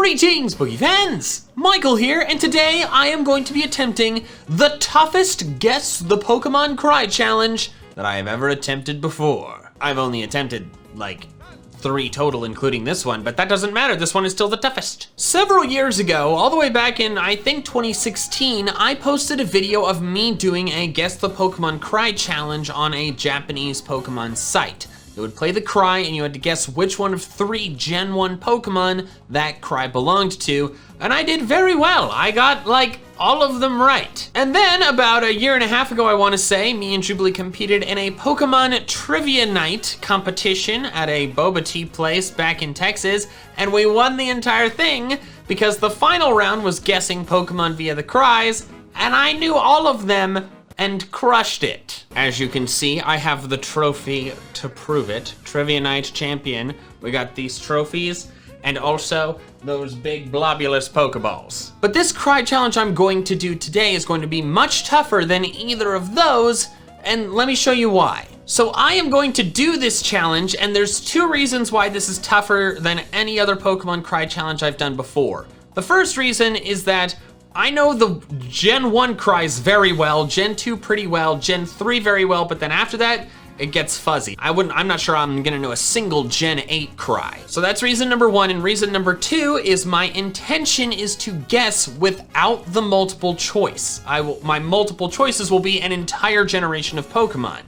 Greetings, Boogie fans! Michael here, and today I am going to be attempting the toughest Guess the Pokemon Cry challenge that I have ever attempted before. I've only attempted, like, 3 total, including this one, but that doesn't matter. This one is still the toughest. Several years ago, all the way back in, I think, 2016, I posted a video of me doing a Guess the Pokemon Cry challenge on a Japanese Pokemon site. It would play the cry and you had to guess which one of 3 Gen 1 Pokemon that cry belonged to, and I did very well. I got, like, all of them right. And then about a year and a half ago, I wanna say, me and Jubilee competed in a Pokemon Trivia Night competition at a boba tea place back in Texas, and we won the entire thing because the final round was guessing Pokemon via the cries, and I knew all of them and crushed it. As you can see, I have the trophy to prove it. Trivia Night champion. We got these trophies and also those big blobulous Pokeballs. But this cry challenge I'm going to do today is going to be much tougher than either of those, and let me show you why. So I am going to do this challenge, and there's 2 reasons why this is tougher than any other Pokemon cry challenge I've done before. The first reason is that I know the Gen 1 cries very well, Gen 2 pretty well, Gen 3 very well, but then after that, it gets fuzzy. I'm not sure I'm gonna know a single Gen 8 cry. So that's reason number 1, and reason number 2 is my intention is to guess without the multiple choice. My multiple choices will be an entire generation of Pokemon.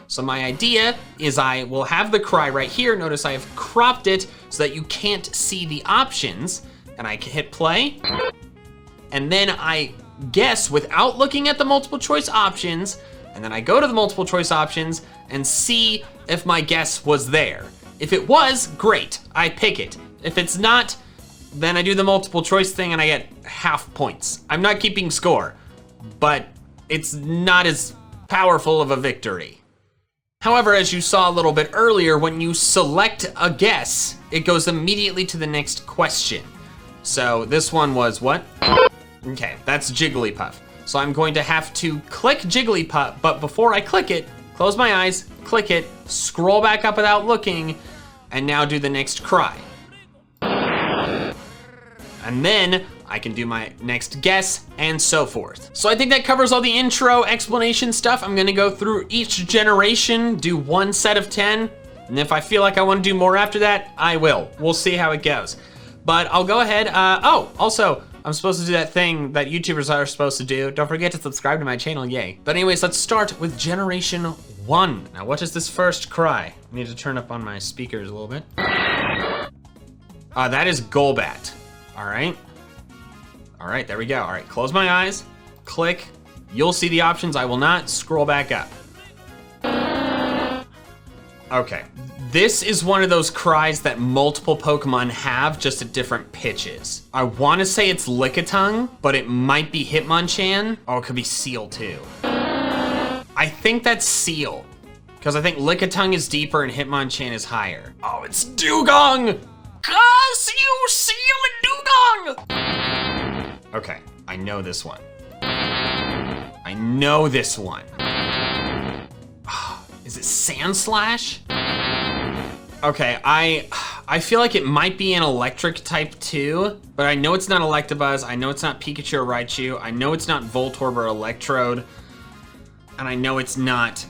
So my idea is I will have the cry right here. Notice I have cropped it so that you can't see the options, and I can hit play. And then I guess without looking at the multiple choice options, and then I go to the multiple choice options and see if my guess was there. If it was, great, I pick it. If it's not, then I do the multiple choice thing and I get half points. I'm not keeping score, but it's not as powerful of a victory. However, as you saw a little bit earlier, when you select a guess, it goes immediately to the next question. So this one was what? Okay, that's Jigglypuff. So I'm going to have to click Jigglypuff, but before I click it, close my eyes, click it, scroll back up without looking, and now do the next cry. And then I can do my next guess and so forth. So I think that covers all the intro explanation stuff. I'm gonna go through each generation, do 1 set of 10, and if I feel like I wanna do more after that, I will. We'll see how it goes. But I'll go ahead, oh, also, I'm supposed to do that thing that YouTubers are supposed to do. Don't forget to subscribe to my channel, yay. But anyways, let's start with Generation 1. Now, what is this first cry? I need to turn up on my speakers a little bit. That is Golbat, all right? All right, there we go. All right, close my eyes, click. You'll see the options, I will not. Scroll back up. Okay, this is one of those cries that multiple Pokemon have, just at different pitches. I wanna say it's Lickitung, but it might be Hitmonchan. Oh, it could be Seal too. I think that's Seal, because I think Lickitung is deeper and Hitmonchan is higher. Oh, it's Dugong! Seal and Dugong! Okay, I know this one. I know this one. Is it Sandslash? Okay, I feel like it might be an electric type too, but I know it's not Electabuzz, I know it's not Pikachu or Raichu, I know it's not Voltorb or Electrode, and I know it's not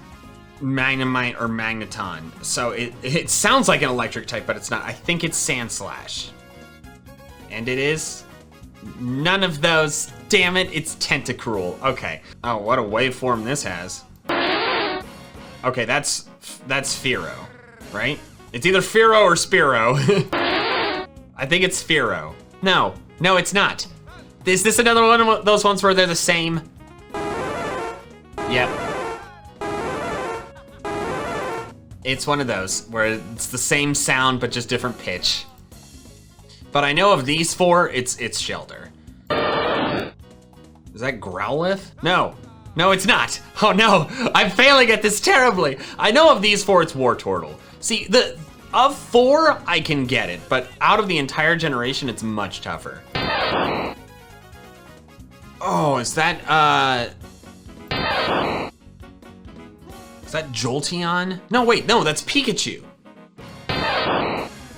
Magnemite or Magneton. So it sounds like an electric type, but it's not. I think it's Sandslash. And it is none of those. Damn it, it's Tentacruel. Okay. Oh, what a waveform this has. Okay, that's Fearow, right? It's either Fearow or Spearow. I think it's Fearow. No, it's not. Is this another one of those ones where they're the same? Yep. It's one of those where it's the same sound but just different pitch. But I know of these 4, it's Shelter. Is that Growlithe? No, it's not. Oh no, I'm failing at this terribly. I know of these 4, it's Wartortle. See, of 4, I can get it, but out of the entire generation, it's much tougher. Oh, is that Jolteon? No, wait, no, that's Pikachu.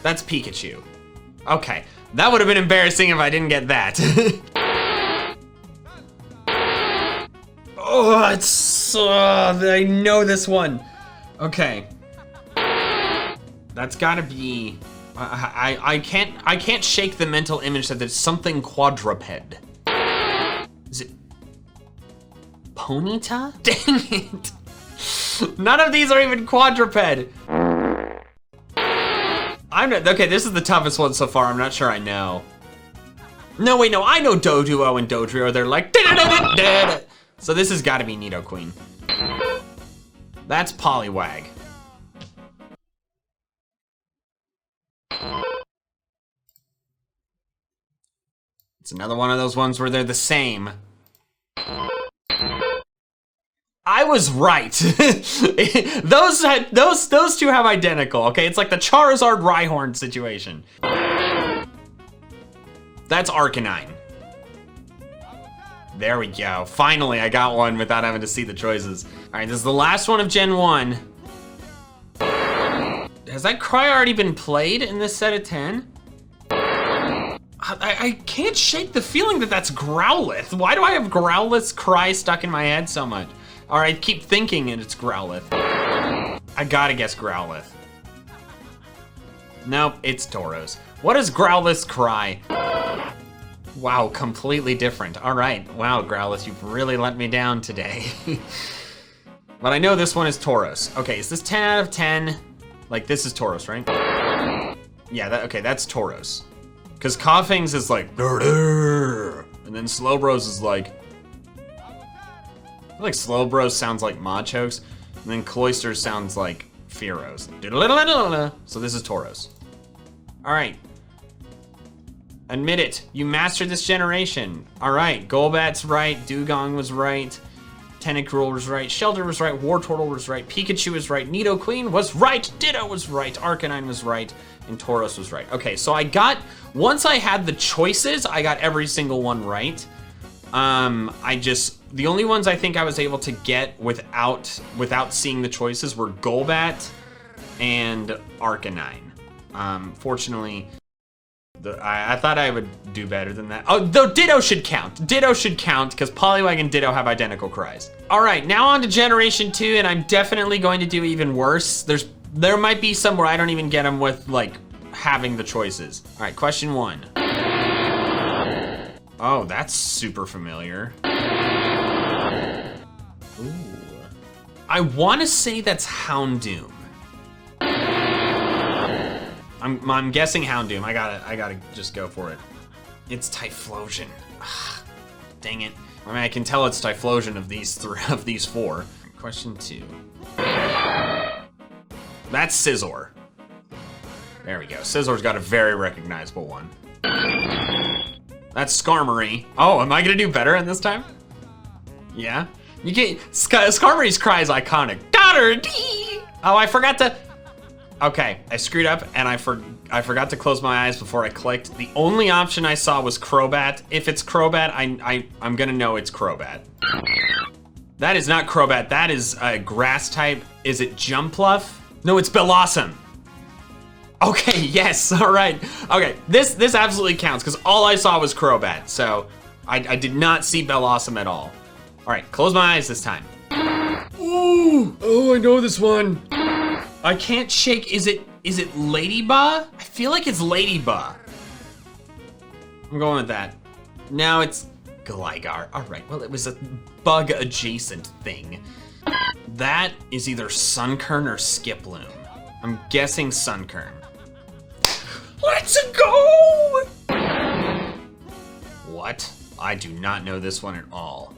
That's Pikachu. Okay, That would have been embarrassing if I didn't get that. Oh, it's, I know this one. Okay. That's gotta be, I can't shake the mental image that there's something quadruped. Is it Ponyta? Dang it. None of these are even quadruped. Okay, this is the toughest one so far. I'm not sure I know. No, wait, no, I know Doduo and Dodrio. They're like, da-da-da-da-da. So this has got to be Nidoqueen. That's Poliwag. It's another one of those ones where they're the same. I was right. those two have identical, okay? It's like the Charizard Rhyhorn situation. That's Arcanine. There we go. Finally, I got one without having to see the choices. All right, this is the last one of Gen 1. Has that cry already been played in this set of 10? I can't shake the feeling that that's Growlithe. Why do I have Growlithe's cry stuck in my head so much? Or I keep thinking it's Growlithe. I gotta guess Growlithe. Nope, it's Tauros. What is Growlithe's cry? Wow, completely different. All right, wow, Growlithe, you've really let me down today. But I know this one is Tauros. Okay, is this 10 out of 10? Like, this is Tauros, right? Yeah, okay, that's Tauros. Because Koffing's is like, and then Slowbros is like, I feel like Slowbros sounds like Machokes, and then Cloysters sounds like Fearos. So this is Tauros. All right. Admit it, you mastered this generation. All right, Golbat's right, Dugong was right, Tentacruel was right, Shelter was right, Wartortle was right, Pikachu was right, Nidoqueen was right, Ditto was right, Arcanine was right, and Tauros was right. Okay, so once I had the choices, I got every single one right. The only ones I think I was able to get without seeing the choices were Golbat and Arcanine. Fortunately, I thought I would do better than that. Oh, though Ditto should count. Ditto should count because Poliwag and Ditto have identical cries. All right, now on to Generation 2, and I'm definitely going to do even worse. There might be some where I don't even get them with like having the choices. All right, question 1. Oh, that's super familiar. Ooh. I want to say that's Houndoom. I'm guessing Houndoom. I gotta just go for it. It's Typhlosion. Ugh, dang it. I mean, I can tell it's Typhlosion of these 4. Question 2. That's Scizor. There we go. Scizzor's got a very recognizable one. That's Skarmory. Oh, am I gonna do better in this time? Yeah. You get Skarmory's cry is iconic. Oh, I forgot to. Okay, I screwed up and I forgot to close my eyes before I clicked. The only option I saw was Crobat. If it's Crobat, I'm gonna know it's Crobat. That is not Crobat, that is a grass type. Is it Jumpluff? No, it's Bellossom. Okay, yes, all right. Okay, this absolutely counts because all I saw was Crobat, so I did not see Bellossom at all. All right, close my eyes this time. Ooh, oh, I know this one. I can't shake, is it Ladybug? I feel like it's Ladybug. I'm going with that. Now it's Gligar. All right, well, it was a bug adjacent thing. That is either Sunkern or Skiploom. I'm guessing Sunkern. Let's go! What? I do not know this one at all.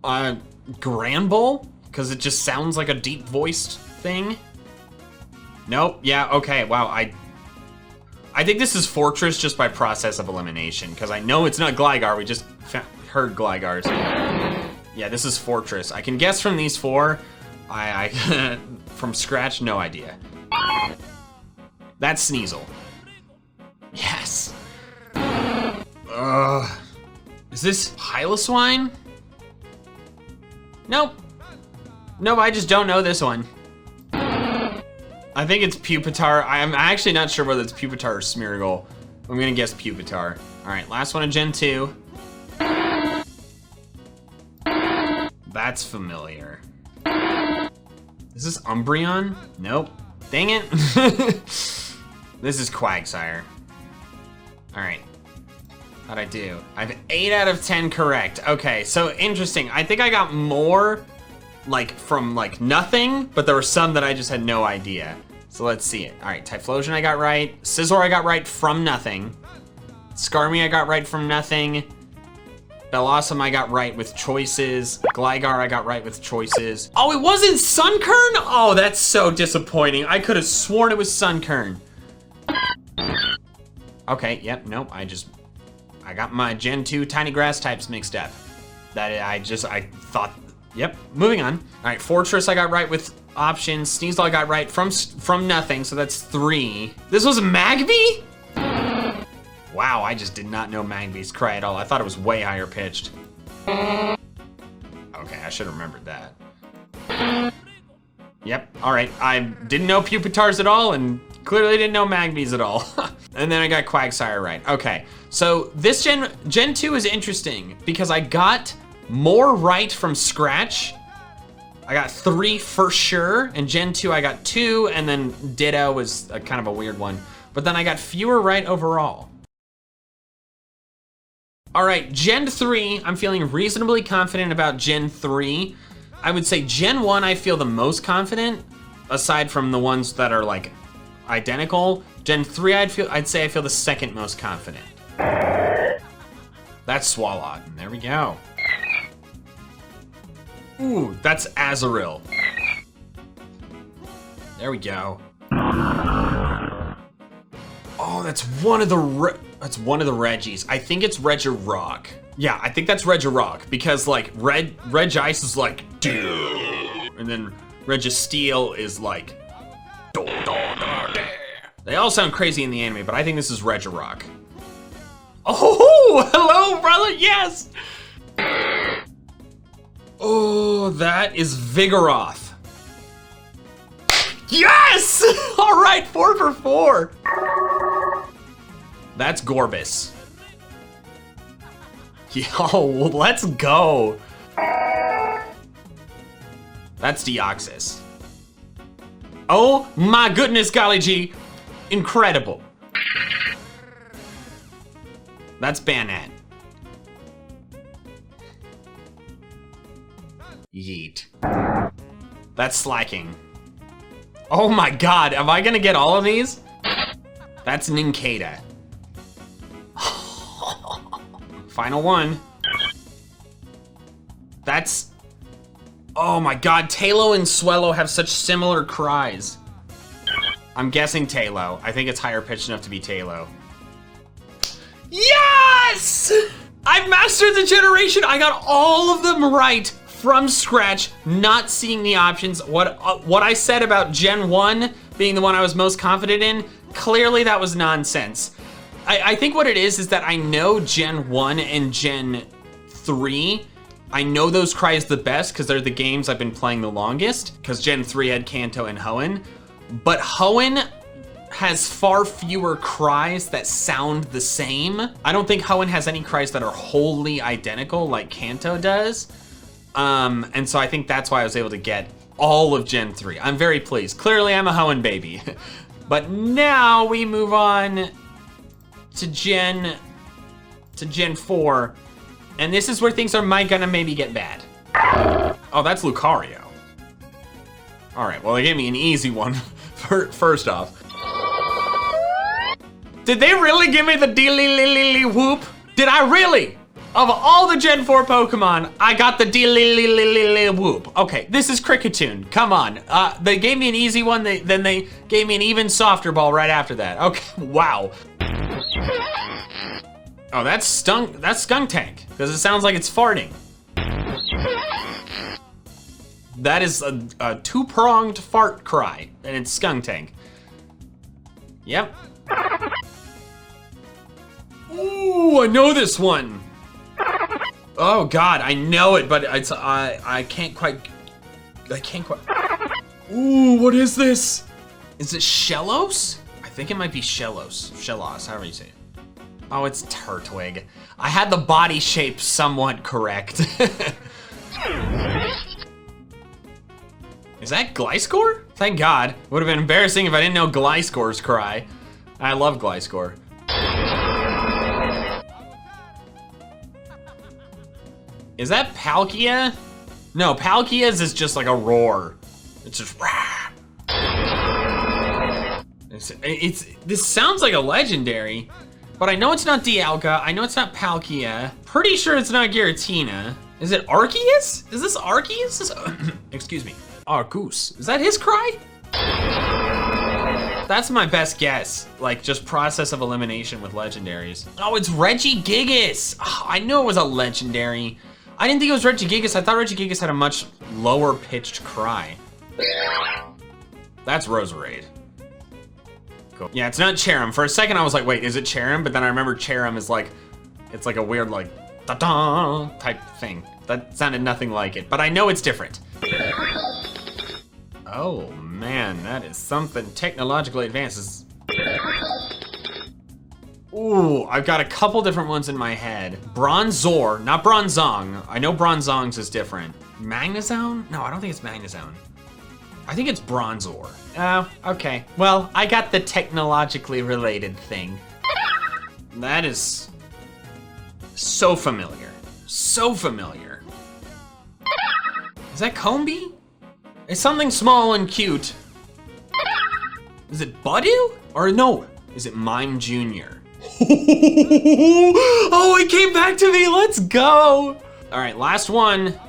Granbull? Because it just sounds like a deep-voiced thing. Nope, yeah, okay, wow, I think this is Fortress just by process of elimination, because I know it's not Gligar, we just heard Gligars. Yeah, this is Fortress. I can guess from these 4. I from scratch, no idea. That's Sneasel. Yes. Is this Piloswine? Nope. Nope, I just don't know this one. I think it's Pupitar. I'm actually not sure whether it's Pupitar or Smeargle. I'm gonna guess Pupitar. All right, last one in Gen 2. That's familiar. Is this Umbreon? Nope. Dang it. This is Quagsire. All right. How'd I do? I have 8 out of 10 correct. Okay, so interesting. I think I got more like from like nothing, but there were some that I just had no idea. So let's see it. All right, Typhlosion I got right. Scizor I got right from nothing. Skarmy I got right from nothing. Bellossom I got right with choices. Gligar I got right with choices. Oh, it wasn't Sunkern? Oh, that's so disappointing. I could have sworn it was Sunkern. Okay, yep, nope, I got my Gen 2 tiny grass types mixed up. I thought, yep, moving on. All right, Fortress I got right with options. Sneasel I got right from nothing, so that's 3. This was Magby? Wow, I just did not know Magby's cry at all. I thought it was way higher pitched. Okay, I should have remembered that. Yep, all right, I didn't know Pupitars at all and clearly didn't know Magby's at all. And then I got Quagsire right. Okay, so this Gen 2 is interesting because I got more right from scratch. I got 3 for sure, and Gen 2 I got 2, and then Ditto was kind of a weird one. But then I got fewer right overall. All right, Gen 3, I'm feeling reasonably confident about Gen 3. I would say Gen 1 I feel the most confident, aside from the ones that are like identical. Gen 3 I'd say I feel the second most confident. That's Swalot, there we go. Ooh, that's Azurill. There we go. Oh, that's one of the Reggies. I think it's Regirock. Yeah, I think that's Regirock because like Regice is like dude, and then Registeel is like do, do, do, do. They all sound crazy in the anime, but I think this is Regirock. Oh, hello, brother. Yes. Oh, that is Vigoroth. Yes! All right, 4 for 4. That's Gorbis. Yo, let's go. That's Deoxys. Oh my goodness, golly gee. Incredible. That's Banette. Yeet. That's Slacking. Oh my god, am I gonna get all of these? That's Nincada. Final one. That's... Oh my god, Tailo and Swellow have such similar cries. I'm guessing Tailo. I think it's higher pitched enough to be Tailo. Yes! I've mastered the generation. I got all of them right from scratch, not seeing the options. What I said about Gen 1 being the one I was most confident in, clearly that was nonsense. I think what it is that I know Gen 1 and Gen 3. I know those cries the best because they're the games I've been playing the longest, because Gen 3 had Kanto and Hoenn. But Hoenn has far fewer cries that sound the same. I don't think Hoenn has any cries that are wholly identical like Kanto does. And so I think that's why I was able to get all of Gen 3. I'm very pleased. Clearly I'm a Hoenn baby. But now we move on to Gen 4. And this is where things are gonna maybe get bad. Oh, that's Lucario. All right, well, they gave me an easy one first off. Did they really give me the D-li-li-li-li whoop? Did I really? Of all the Gen 4 Pokemon, I got the D-li-li-li-li whoop. Okay, this is Cricketune, come on. They gave me an easy one, then they gave me an even softer ball right after that. Okay, wow. Oh, that's Skunk Tank, because it sounds like it's farting. That is a two-pronged fart cry, and it's Skunk Tank. Yep. Ooh, I know this one. Oh God, I know it, but it's I can't quite. Ooh, what is this? Is it Shellos? I think it might be Shellos, however you say it. Oh, it's Turtwig. I had the body shape somewhat correct. Is that Gliscor? Thank God. Would have been embarrassing if I didn't know Gliscor's cry. I love Gliscor. Is that Palkia? No, Palkia's is just like a roar. It's just rah. This sounds like a legendary, but I know it's not Dialga. I know it's not Palkia. Pretty sure it's not Giratina. Is it Arceus? Is this Arceus? Excuse me. Arceus. Is that his cry? That's my best guess. Like, just process of elimination with legendaries. Oh, it's Regigigas. Oh, I knew it was a legendary. I didn't think it was Regigigas. I thought Regigigas had a much lower pitched cry. That's Roserade. Cool. Yeah, it's not Cherim. For a second I was like, wait, is it Cherim? But then I remember Cherim is like, it's like a weird like, da-da type thing. That sounded nothing like it, but I know it's different. Oh man, that is something technologically advanced. Ooh, I've got a couple different ones in my head. Bronzor, not Bronzong. I know Bronzong's is different. Magnezone? No, I don't think it's Magnezone. I think it's Bronzor. Oh, okay. Well, I got the technologically related thing. That is so familiar. So familiar. Is that Combee? It's something small and cute. Is it Budu? Or no, is it Mime Jr.? Oh, it came back to me, let's go. All right, last one.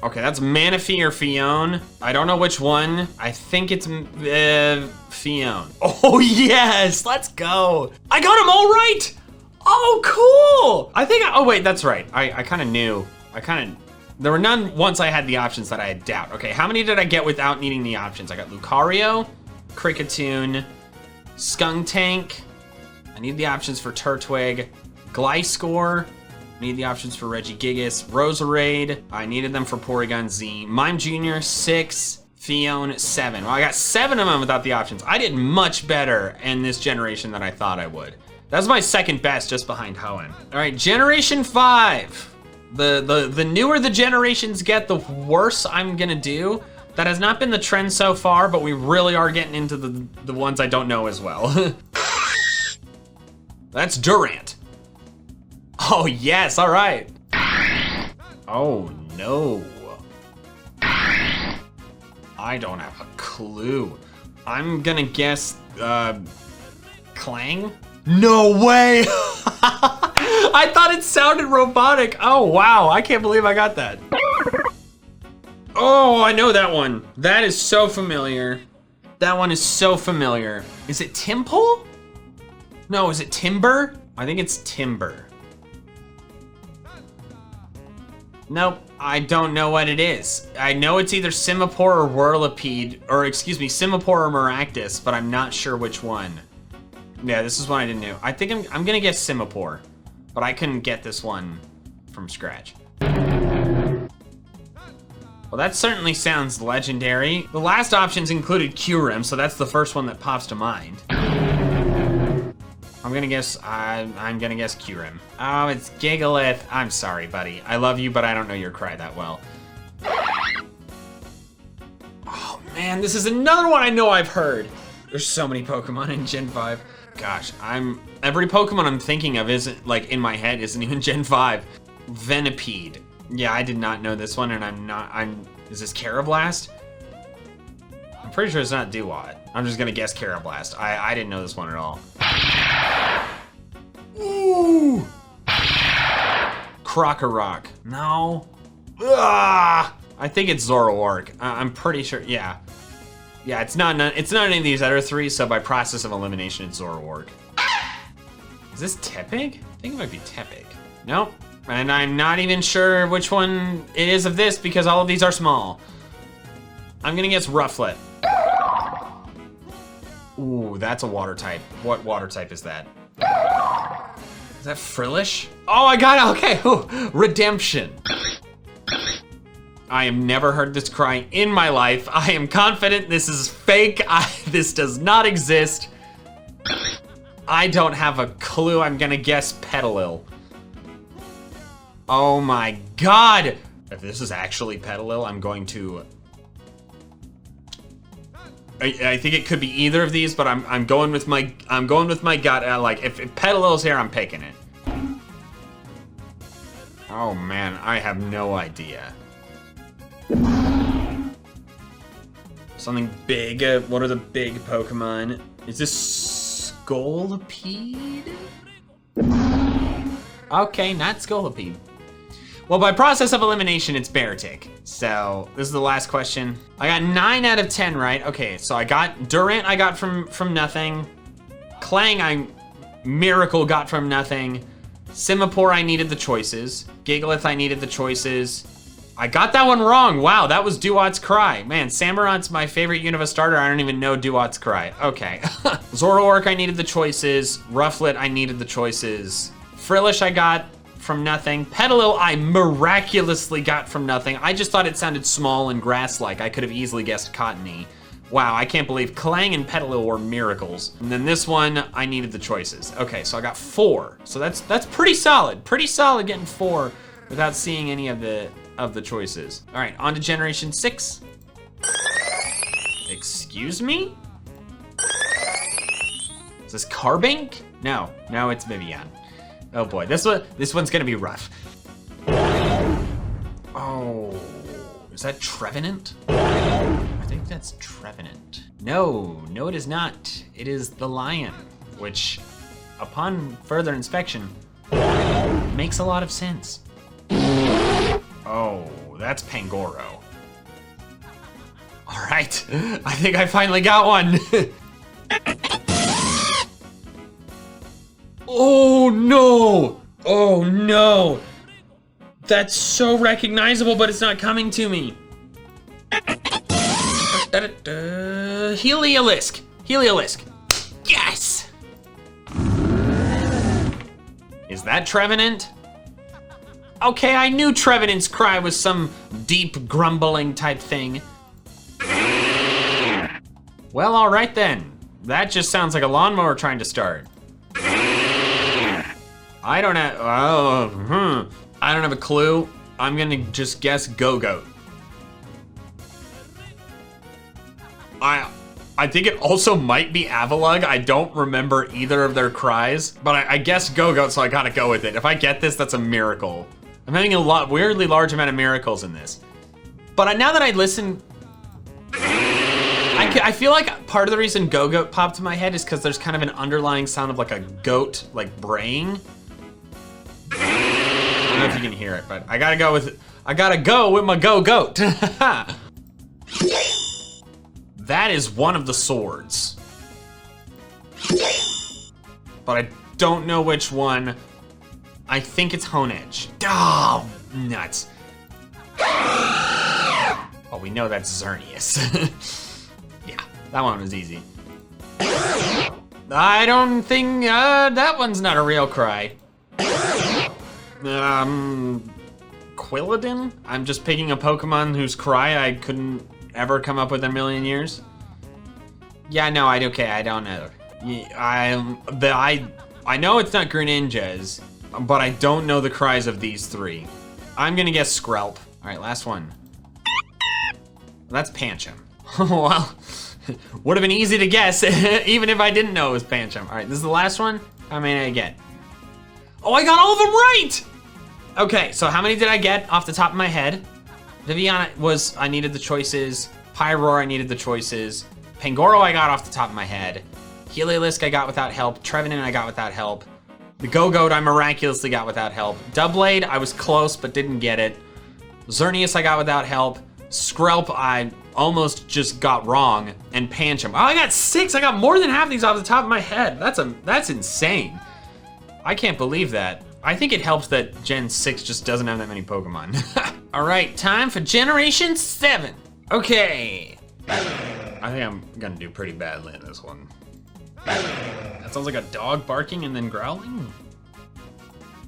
Okay, that's Manaphy or Fione. I don't know which one. I think it's Fione. Oh yes, let's go. I got them all right. Oh, cool. Oh wait, that's right. I kind of knew. There were none once I had the options that I had doubt. Okay, how many did I get without needing the options? I got Lucario, Kricketune, Skuntank. I need the options for Turtwig, Gliscor. I need the options for Regigigas, Roserade. I needed them for Porygon Z. Mime Jr. 6, Fione 7. Well, I got 7 of them without the options. I did much better in this generation than I thought I would. That was my second best, just behind Hoenn. All right, Generation 5. The newer the generations get, the worse I'm gonna do. That has not been the trend so far, but we really are getting into the ones I don't know as well. That's Durant. Oh yes, all right. Oh no. I don't have a clue. I'm gonna guess, Clang? No way! I thought it sounded robotic. Oh wow, I can't believe I got that. Oh, I know that one. That is so familiar. That one is so familiar. Is it Timpole? No, is it Timber? I think it's Timber. Nope, I don't know what it is. I know it's either Simipour or Whirlipede, or excuse me, Simipour or Maractus, but I'm not sure which one. Yeah, this is one I didn't know. I think I'm gonna guess Simipour, but I couldn't get this one from scratch. Well, that certainly sounds legendary. The last options included Kyurem, so that's the first one that pops to mind. I'm gonna guess Kyurem. Oh, it's Gigalith. I'm sorry, buddy. I love you, but I don't know your cry that well. Oh man, this is another one I know I've heard. There's so many Pokemon in Gen 5. Gosh, every Pokemon I'm thinking of isn't, like, in my head isn't even Gen 5. Venipede. Yeah, I did not know this one, and is this Carablast? I'm pretty sure it's not Duat. I'm just gonna guess Carablast. I didn't know this one at all. Ooh! Krokorok. No. Ugh! I think it's Zoroark. I'm pretty sure, yeah. Yeah, it's not any of these other three, so by process of elimination, it's Zoroark. Is this Tepig? I think it might be Tepig. Nope. And I'm not even sure which one it is of this because all of these are small. I'm gonna guess Rufflet. Ooh, that's a water type. What water type is that? Is that Frillish? Oh, I got it, okay. Ooh, Redemption. I have never heard this cry in my life. I am confident this is fake. This does not exist. I don't have a clue. I'm gonna guess Petalil. Oh my God. If this is actually Petalil, I'm going to... I think it could be either of these, but I'm going with my gut. Like if Petalil's here, I'm picking it. Oh man, I have no idea. Something big. What are the big Pokemon? Is this Scolipede? Okay, not Scolipede. Well, by process of elimination, it's Beartic. So this is the last question. I got 9 out of 10 right. Okay, so I got Durant. I got from nothing. Clang, I Miracle got from nothing. Simipour, I needed the choices. Gigalith, I needed the choices. I got that one wrong. Wow, that was Duat's Cry. Man, Samurant's my favorite Unova starter. I don't even know Duat's Cry. Okay. Zoroark, I needed the choices. Rufflet, I needed the choices. Frillish, I got from nothing. Petalil, I miraculously got from nothing. I just thought it sounded small and grass-like. I could have easily guessed Cottony. Wow, I can't believe Clang and Petalil were miracles. And then this one, I needed the choices. Okay, so I got 4. So that's pretty solid. Pretty solid getting 4 without seeing any of the choices. All right, on to Generation 6. Excuse me? Is this Carbink? No, it's Vivian. Oh boy, this one's gonna be rough. Oh, is that Trevenant? I think that's Trevenant. No, it is not. It is the lion, which, upon further inspection, makes a lot of sense. Oh, that's Pangoro. All right, I think I finally got one. Oh no! Oh no! That's so recognizable, but it's not coming to me. Heliolisk. Yes! Is that Trevenant? Okay, I knew Trevenant's cry was some deep grumbling type thing. Well, all right then. That just sounds like a lawnmower trying to start. I don't have, I don't have a clue. I'm gonna just guess Go-Goat. I think it also might be Avalugg. I don't remember either of their cries, but I guess Go-Goat, so I gotta go with it. If I get this, that's a miracle. I'm having a weirdly large amount of miracles in this. But now that I listen, I feel like part of the reason Go-Goat popped in my head is because there's kind of an underlying sound of like a goat, like braying. I don't know if you can hear it, but I gotta go with my Go-Goat. That is one of the swords. But I don't know which one. I think it's Honedge. Oh, nuts. Oh, we know that's Xerneas. Yeah, that one was easy. I don't think, that one's not a real cry. Quilladin? I'm just picking a Pokemon whose cry I couldn't ever come up with in a million years. Yeah, no, I don't know. I know it's not Greninja's, but I don't know the cries of these 3. I'm gonna guess Skrelp. All right, last one. That's Pancham. Well, would have been easy to guess, even if I didn't know it was Pancham. All right, this is the last one. How many did I get? Oh, I got all of them right! Okay, so how many did I get off the top of my head? Viviana I needed the choices. Pyroar, I needed the choices. Pangoro, I got off the top of my head. Heliolisk, I got without help. Trevenant, I got without help. The Go-Goat, I miraculously got without help. Doublade, I was close, but didn't get it. Xerneas, I got without help. Skrelp, I almost just got wrong. And Pancham. Oh, I got 6. I got more than half these off the top of my head. That's insane. I can't believe that. I think it helps that Gen 6 just doesn't have that many Pokemon. All right, time for Generation 7. Okay. I think I'm gonna do pretty badly in this one. That sounds like a dog barking and then growling.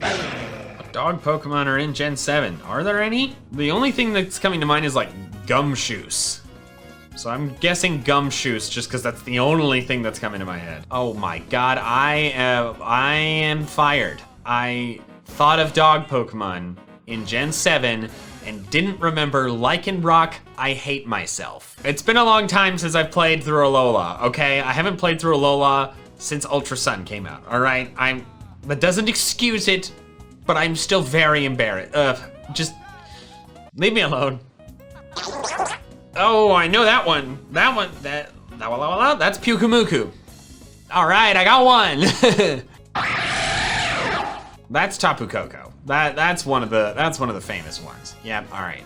What dog Pokemon are in Gen 7? Are there any? The only thing that's coming to mind is like Gumshoos. So I'm guessing Gumshoos just because that's the only thing that's coming to my head. Oh my god, I am fired. I thought of dog Pokemon in Gen 7 and didn't remember Lycanroc. I hate myself. It's been a long time since I've played through Alola, okay? I haven't played through Alola since Ultra Sun came out, all right? That doesn't excuse it, but I'm still very embarrassed. Just leave me alone. Oh, I know that one. That's Pyukumuku. All right, I got one. That's Tapu Koko. That's one of the famous ones. Yep. All right.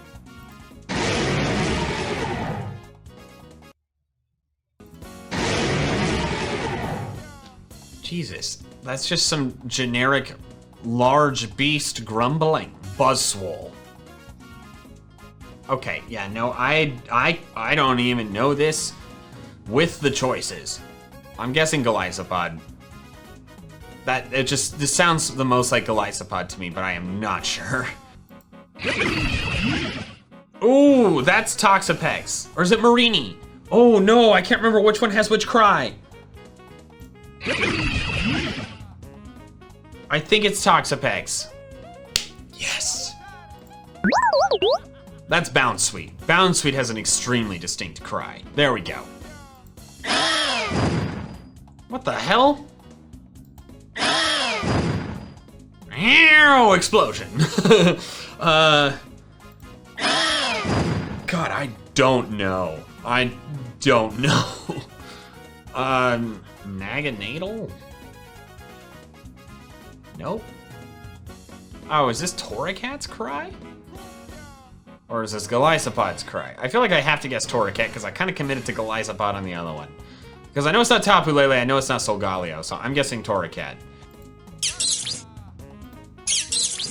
Jesus, that's just some generic large beast grumbling. Buzzswole. Okay, yeah, no, I don't even know this with the choices. I'm guessing Golisopod. This sounds the most like Golisopod to me, but I am not sure. Ooh, that's Toxapex. Or is it Marini? Oh no, I can't remember which one has which cry. I think it's Toxapex. Yes. That's Bounsweet. Bounsweet has an extremely distinct cry. There we go. What the hell? Ow, explosion. God, I don't know. I don't know. Naganadel? Nope. Oh, is this Torracat's cry? Or is this Golisopod's cry? I feel like I have to guess Torracat because I kind of committed to Golisopod on the other one. Because I know it's not Tapu Lele, I know it's not Solgaleo, so I'm guessing Torracat.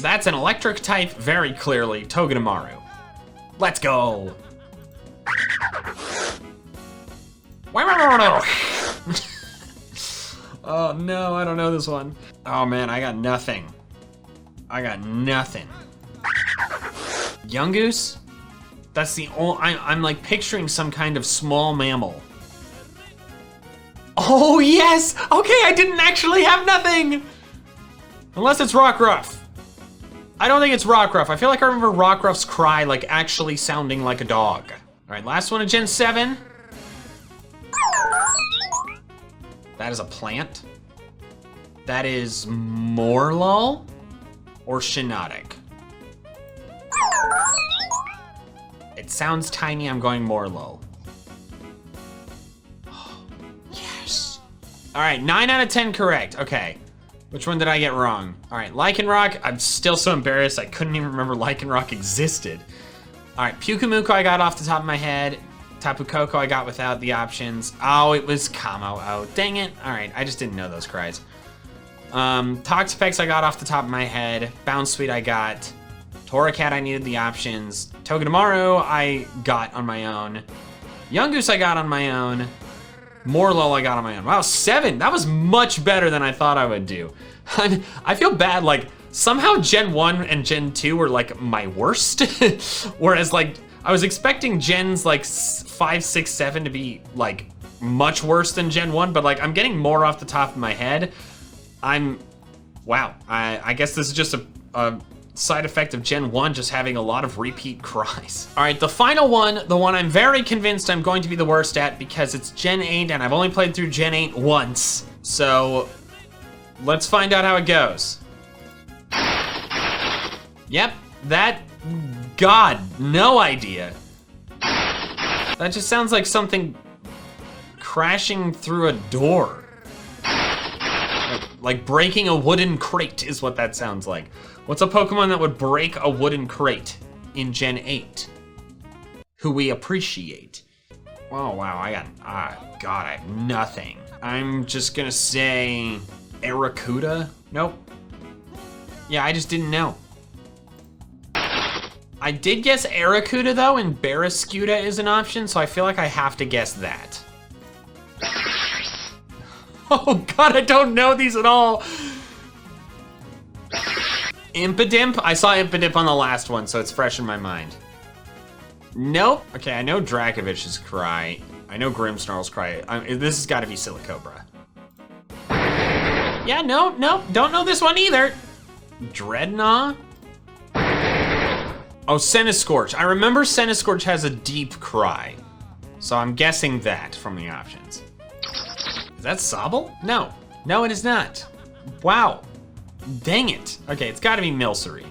That's an electric type, very clearly, Togedemaru. Let's go! Oh no, I don't know this one. Oh man, I got nothing. I got nothing. Yungoos? That's the only, I'm like picturing some kind of small mammal. Oh yes! Okay, I didn't actually have nothing! Unless it's Rockruff. I don't think it's Rockruff. I feel like I remember Rockruff's cry like actually sounding like a dog. All right, last one in Gen 7. That is a plant. That is Morlul or Shiinotic. It sounds tiny, I'm going Morlul. Yes. All right, 9 out of 10 correct, okay. Which one did I get wrong? All right, Lycanroc, I'm still so embarrassed I couldn't even remember Lycanroc existed. All right, Pyukumuku I got off the top of my head. Tapu Koko I got without the options. Oh, it was Kamo. Oh, dang it. All right, I just didn't know those cries. Toxapex I got off the top of my head. Bounsweet I got. Torracat I needed the options. Togedemaru I got on my own. Yungoos I got on my own. Morlul I got on my own. Wow, 7. That was much better than I thought I would do. I feel bad, like, somehow Gen 1 and Gen 2 were, like, my worst. Whereas, like, I was expecting Gens, like, 5, 6, 7 to be, like, much worse than Gen 1, but, like, I'm getting more off the top of my head. Wow, I guess this is just a side effect of Gen 1 just having a lot of repeat cries. All right, the final one, the one I'm very convinced I'm going to be the worst at because it's Gen 8 and I've only played through Gen 8 once. So let's find out how it goes. Yep, God, no idea. That just sounds like something crashing through a door. Like breaking a wooden crate is what that sounds like. What's a Pokemon that would break a wooden crate in Gen 8? Who we appreciate. Oh wow, God, I have nothing. I'm just gonna say Arrokuda? Nope. Yeah, I just didn't know. I did guess Arrokuda though, and Barrascuda is an option, so I feel like I have to guess that. Oh God, I don't know these at all. Impidimp? I saw Impidimp on the last one, so it's fresh in my mind. Nope. Okay, I know Dracovich's cry. I know Grimmsnarl's cry. This has got to be Silicobra. Yeah, no, don't know this one either. Dreadnought? Oh, Centiskorch. I remember Centiskorch has a deep cry. So I'm guessing that from the options. Is that Sobble? No. No, it is not. Wow. Dang it. Okay, it's gotta be Milcery.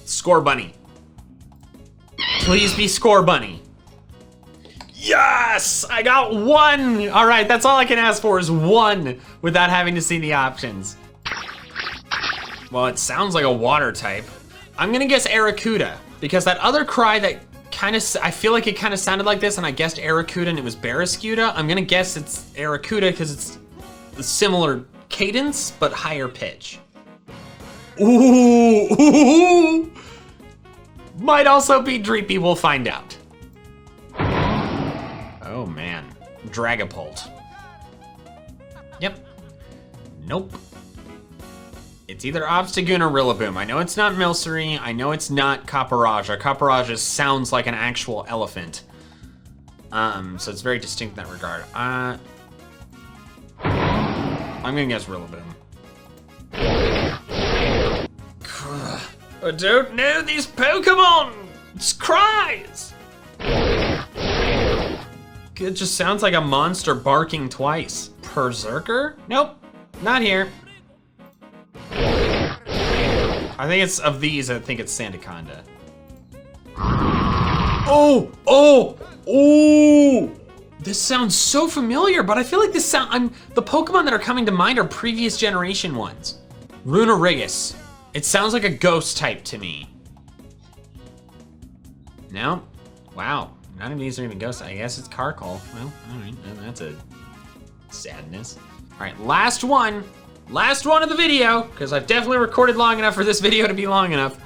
Scorbunny. Please be Scorbunny. Yes! I got one! All right, that's all I can ask for is one without having to see the options. Well, it sounds like a water type. I'm gonna guess Arrokuda, because that other cry that I feel like it kind of sounded like this, and I guessed Arrokuda and it was Barrascuda. I'm gonna guess it's Arrokuda because it's a similar cadence, but higher pitch. Ooh! Might also be Dreepy, we'll find out. Oh man, Dragapult. Yep. Nope. It's either Obstagoon or Rillaboom. I know it's not Milcery. I know it's not Copperajah. Copperajah sounds like an actual elephant. So it's very distinct in that regard. I'm gonna guess Rillaboom. I don't know these Pokemon! It's cries! It just sounds like a monster barking twice. Berserker? Nope, not here. I think it's of these, I think it's Sandaconda. Oh! This sounds so familiar, but I feel like the Pokemon that are coming to mind are previous generation ones. Runerigus. It sounds like a ghost type to me. No? Wow, none of these are even ghosts. I guess it's Carkol. Well, all right, that's a sadness. All right, last one of the video, because I've definitely recorded long enough for this video to be long enough.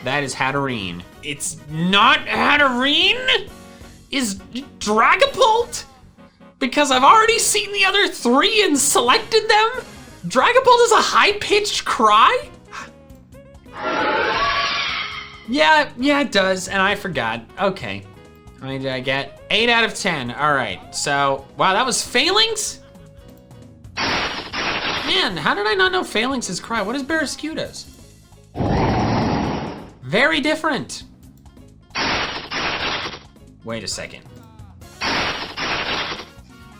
That is Hatterene. It's not Hatterene? Is Dragapult? Because I've already seen the other three and selected them? Dragapult is a high-pitched cry? Yeah, it does, and I forgot. Okay. How many did I get? 8 out of 10, all right. So, wow, that was Phalanx? Man, how did I not know Phalanx is cry? What is Barrascuda's? Very different. Wait a second.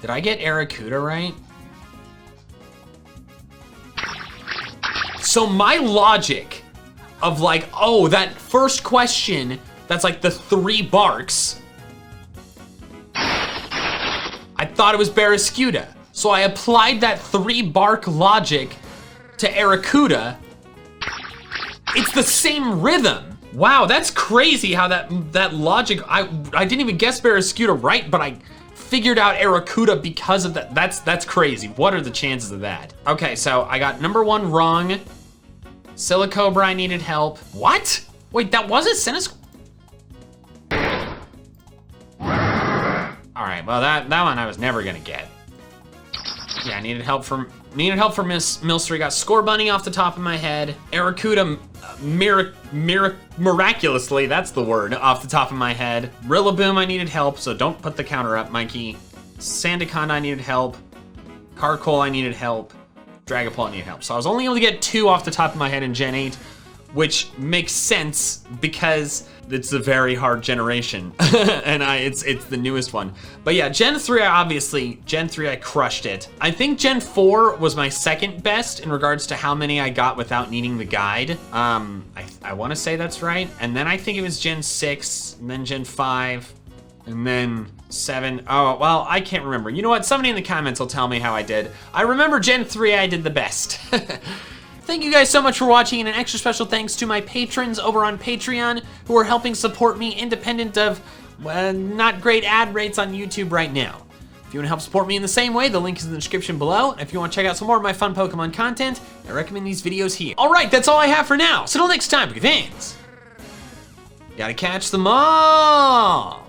Did I get Arrokuda right? So my logic of like, oh, that first question, that's like the 3 barks. I thought it was Barrascuda. So I applied that 3 bark logic to Arrokuda. It's the same rhythm. Wow, that's crazy how that logic, I didn't even guess Barrascuda right, but I figured out Arrokuda because of that. That's crazy. What are the chances of that? Okay, so I got number 1 wrong. Silicobra, I needed help. What? Wait, that wasn't Centiskorch? All right, well that one I was never gonna get. Yeah, I needed help from Milcery. Got Scorbunny off the top of my head. Arrokuda, miraculously, that's the word, off the top of my head. Rillaboom, I needed help, so don't put the counter up, Mikey. Sandaconda, I needed help. Carkol, I needed help. Dragapult, I needed help. So I was only able to get 2 off the top of my head in Gen 8, which makes sense because it's a very hard generation, and it's the newest one. But yeah, Gen 3, I crushed it. I think Gen 4 was my second best in regards to how many I got without needing the guide. I want to say that's right. And then I think it was Gen 6, and then Gen 5, and then 7. Oh, well, I can't remember. You know what? Somebody in the comments will tell me how I did. I remember Gen 3, I did the best. Thank you guys so much for watching, and an extra special thanks to my patrons over on Patreon who are helping support me independent of not great ad rates on YouTube right now. If you want to help support me in the same way, the link is in the description below. And if you want to check out some more of my fun Pokemon content, I recommend these videos here. All right, that's all I have for now. So till next time, Pokefans, gotta catch them all.